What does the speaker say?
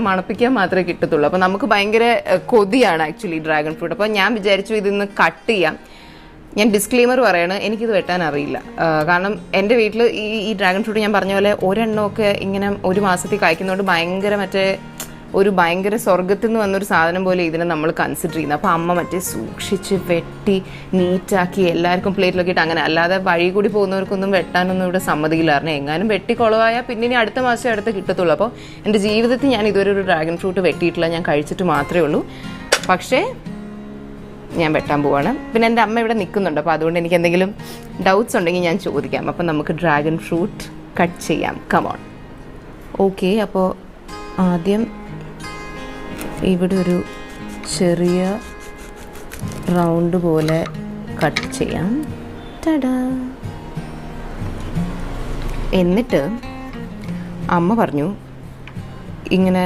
മണപ്പിക്കാൻ മാത്രമേ കിട്ടത്തുള്ളൂ. അപ്പോൾ നമുക്ക് ഭയങ്കര കൊതിയാണ് ആക്ച്വലി ഡ്രാഗൺ ഫ്രൂട്ട്. അപ്പോൾ ഞാൻ വിചാരിച്ചു ഇതിന്ന് കട്ട് ചെയ്യാം. ഞാൻ ഡിസ്ക്ലെയിമർ പറയാണ്, എനിക്കിത് വെട്ടാൻ അറിയില്ല. കാരണം എൻ്റെ വീട്ടിൽ ഈ ഡ്രാഗൺ ഫ്രൂട്ട് ഞാൻ പറഞ്ഞ പോലെ ഒരെണ്ണമൊക്കെ ഇങ്ങനെ ഒരു മാസത്തിൽ കായ്ക്കുന്നതുകൊണ്ട് ഭയങ്കര സ്വർഗത്തിൽ നിന്ന് വന്നൊരു സാധനം പോലെ ഇതിനെ നമ്മൾ കൺസിഡർ ചെയ്യുന്നത്. അപ്പോൾ അമ്മ സൂക്ഷിച്ച് വെട്ടി നീറ്റാക്കി എല്ലാവർക്കും പ്ലേറ്റിലൊക്കെ ഇട്ട് അങ്ങനെ, അല്ലാതെ വഴി കൂടി പോകുന്നവർക്കൊന്നും വെട്ടാനൊന്നും ഇവിടെ സമ്മതിക്കില്ലായിരുന്നു. എങ്ങാനും വെട്ടി കുളവായാൽ പിന്നെ ഇനി അടുത്ത മാസം അടുത്ത് കിട്ടത്തുള്ളൂ. അപ്പോൾ എൻ്റെ ജീവിതത്തിൽ ഞാൻ ഇതുവരെ ഒരു ഡ്രാഗൺ ഫ്രൂട്ട് വെട്ടിയിട്ടില്ല, ഞാൻ കഴിച്ചിട്ട് മാത്രമേ ഉള്ളൂ. പക്ഷേ ഞാൻ വെട്ടാൻ പോവാണ്. പിന്നെ എൻ്റെ അമ്മ ഇവിടെ നിൽക്കുന്നുണ്ട്, അപ്പോൾ അതുകൊണ്ട് എനിക്ക് എന്തെങ്കിലും ഡൗട്ട്സ് ഉണ്ടെങ്കിൽ ഞാൻ ചോദിക്കാം. അപ്പം നമുക്ക് ഡ്രാഗൺ ഫ്രൂട്ട് കട്ട് ചെയ്യാം. കമോൺ. ഓക്കെ, അപ്പോൾ ആദ്യം ഇവിടെ ഒരു ചെറിയ റൗണ്ട് പോലെ കട്ട് ചെയ്യാം. ടടാ. എന്നിട്ട് അമ്മ പറഞ്ഞു ഇങ്ങനെ